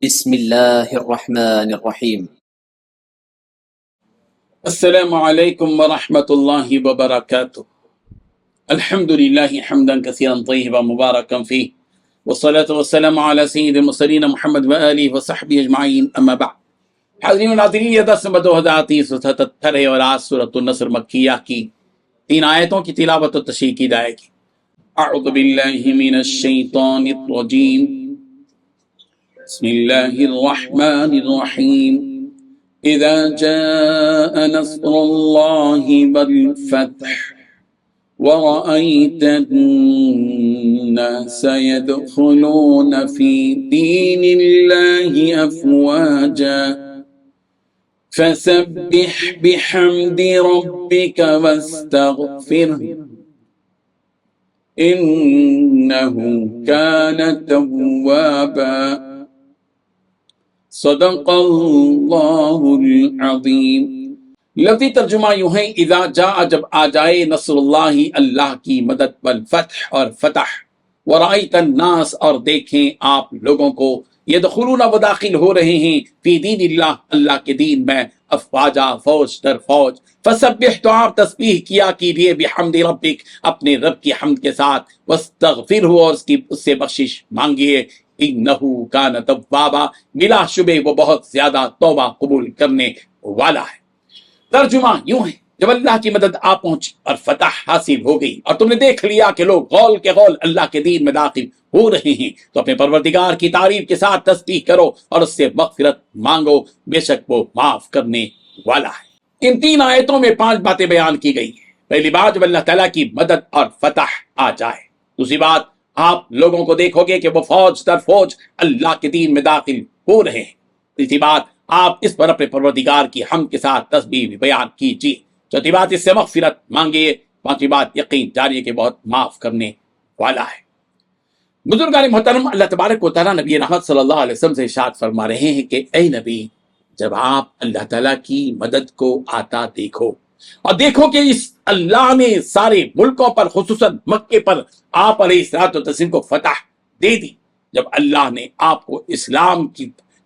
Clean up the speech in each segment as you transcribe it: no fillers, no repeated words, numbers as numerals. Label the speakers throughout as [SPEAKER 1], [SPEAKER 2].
[SPEAKER 1] بسم الله الرحمن الرحيم.
[SPEAKER 2] السلام عليكم ورحمة الله وبركاته. الحمد لله حمدا كثيرا طيبا مباركا فيه، والصلاة والسلام على سيد المرسلين محمد وآله وصحبه اجمعین، اما بعد. حاضرین و ناظرین، یہ درس نمبر 2030 ہے اور آج سورۃ النصر مکیہ کی 3 آیتوں کی تلاوت و تشریح کی جائے گی. اعوذ باللہ من الشیطان الرجیم، بسم اللہ الرحمن الرحیم. اذا جاء نصر اللہ والفتح ورأيت الناس يدخلون في دين الله أفواجا فسبح بحمد ربك واستغفره إنه كان توابا. صدق اللہ العظیم. لفظی ترجمہ یوں ہے، اذا جاء، جب آ جائے، نصر اللہ، اللہ کی مدد، والفتح، اور فتح، ورأیت الناس، اور دیکھیں آپ لوگوں کو، یدخلون، وہ داخل ہو رہے ہیں، فی دین اللہ، اللہ کے دین میں، افواجا، فوج در فوج. فسبح، تو آپ تسبیح کیا کیجئے، بحمد ربک، اپنے رب کی حمد کے ساتھ، واستغفرہ، اور اس سے بخشش مانگیے، انہ کان توابا، بلا شبہ وہ بہت زیادہ توبہ قبول کرنے والا ہے. ترجمہ یوں ہے، جب اللہ کی مدد آ پہنچی اور فتح حاصل ہو گئی اور تم نے دیکھ لیا کہ لوگ غول کے غول اللہ کے دین میں داخل ہو رہے ہیں، تو اپنے پروردگار کی تعریف کے ساتھ تسبیح کرو اور اس سے مغفرت مانگو، بے شک وہ معاف کرنے والا ہے. ان 3 آیتوں میں 5 باتیں بیان کی گئی ہیں. پہلی بات، جب اللہ تعالیٰ کی مدد اور فتح آ جائے. دوسری بات، آپ لوگوں کو دیکھو گے کہ وہ فوج در فوج اللہ کے دین میں داخل ہو رہے ہیں. تیسری بات، آپ اس پر اپنے پروردگار کی حمد کے ساتھ تسبیح بھی بیان کیجیے. چوتھی بات، اس سے مغفرت مانگیے. پانچویں بات، یقین جانیے کہ بہت معاف کرنے والا ہے. بزرگان محترم، اللہ تبارک و تعالیٰ نبی رحمت صلی اللہ علیہ وسلم سے ارشاد فرما رہے ہیں کہ اے نبی، جب آپ اللہ تعالیٰ کی مدد کو آتا دیکھو، اور دیکھو کہ اس اللہ نے سارے ملکوں پر، خصوصاً مکے پر، آپ علیہ الصلوۃ والتسلیم کو فتح دے دی. جب اللہ نے آپ کو اسلام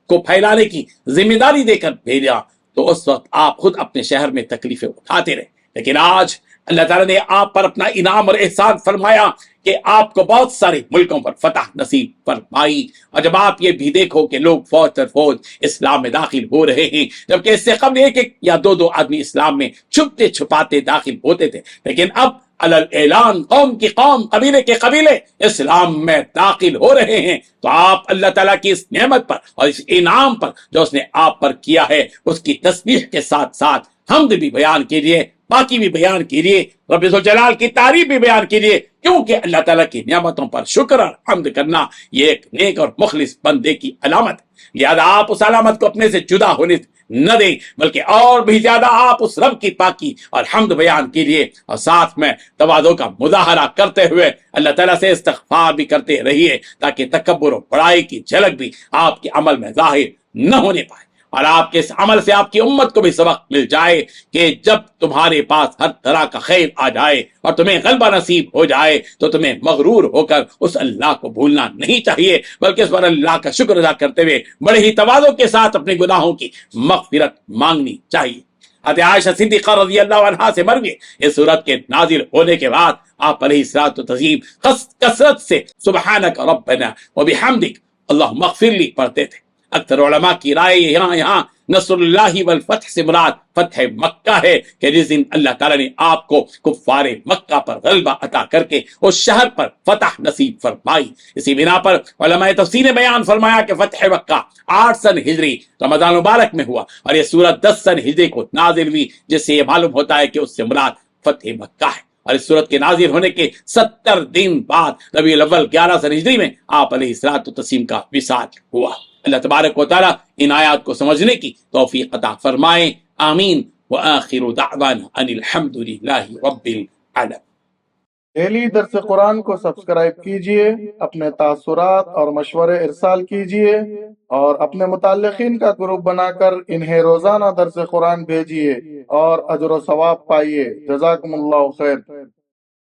[SPEAKER 2] کو پھیلانے کی ذمہ داری دے کر بھیجا، تو اس وقت آپ خود اپنے شہر میں تکلیفیں اٹھاتے رہے. لیکن آج اللہ تعالیٰ نے آپ پر اپنا انعام اور احسان فرمایا کہ آپ کو بہت سارے ملکوں پر فتح نصیب فرمائی. اور جب آپ یہ بھی دیکھو کہ لوگ فوج در فوج اسلام میں داخل ہو رہے ہیں، جبکہ اس سے قبل ایک یا دو آدمی اسلام میں چھپتے چھپاتے داخل ہوتے تھے، لیکن اب علل اعلان، قوم کی قوم، قبیلے کے قبیلے اسلام میں داخل ہو رہے ہیں. تو آپ اللہ تعالیٰ کی اس نعمت پر اور اس انعام پر جو اس نے آپ پر کیا ہے، اس کی تسبیح کے ساتھ ساتھ حمد بھی بیان کیجیے، باقی بھی بیان کیجیے، رب ذوالجلال کی تعریف بھی بیان کیجیے، کیونکہ اللہ تعالیٰ کی نعمتوں پر شکر اور حمد کرنا یہ ایک نیک اور مخلص بندے کی علامت ہے. لہذا آپ اس علامت کو اپنے سے جدا ہونے نہ دیں، بلکہ اور بھی زیادہ آپ اس رب کی پاکی اور حمد بیان کیجیے، اور ساتھ میں تواضع کا مظاہرہ کرتے ہوئے اللہ تعالیٰ سے استغفار بھی کرتے رہیے، تاکہ تکبر و بڑائی کی جھلک بھی آپ کے عمل میں ظاہر نہ ہونے پائے، اور آپ کے اس عمل سے آپ کی امت کو بھی سبق مل جائے کہ جب تمہارے پاس ہر طرح کا خیر آ جائے اور تمہیں غلبہ نصیب ہو جائے، تو تمہیں مغرور ہو کر اس اللہ کو بھولنا نہیں چاہیے، بلکہ اس پر اللہ کا شکر ادا کرتے ہوئے بڑے ہی تواضع کے ساتھ اپنے گناہوں کی مغفرت مانگنی چاہیے. حضرت عائشہ صدیقہ رضی اللہ عنہا سے مروی اس سورت کے نازل ہونے کے بعد آپ علیہ الصلوۃ والتسلیم کثرت سے سبحانک ربنا وبحمدک اللہم اغفر لی پڑھتے تھے. اکثر علماء کی رائے یہاں نصر اللہ والفتح سے مراد فتح مکہ ہے، کہ جس دن اللہ تعالیٰ نے آپ کو کفار مکہ پر غلبہ عطا کر کے اس شہر پر فتح نصیب فرمائی. اسی بنا پر علماء تفسیر نے بیان فرمایا کہ فتح مکہ 8 سن ہجری رمضان مبارک میں ہوا، اور یہ سورت 10 سن ہجری کو نازل ہوئی، جس سے یہ معلوم ہوتا ہے کہ اس سے مراد فتح مکہ ہے. اور اس صورت کے نازل ہونے کے 70 دن بعد ربیع الاول 11 سن ہجری میں آپ علیہ الصلوۃ والتسلیم کا وصال ہوا. اللہ تبارک و تعالیٰ ان آیات کو سمجھنے کی توفیق عطا فرمائے. آمین. وآخر دعوانا ان الحمد للہ رب العالمین.
[SPEAKER 3] ڈیلی درس قرآن کو سبسکرائب کیجئے، اپنے تاثرات اور مشورے ارسال کیجئے، اور اپنے متعلقین کا گروپ بنا کر انہیں روزانہ درس قرآن بھیجئے اور اجر و ثواب پائیے. جزاکم اللہ خیر.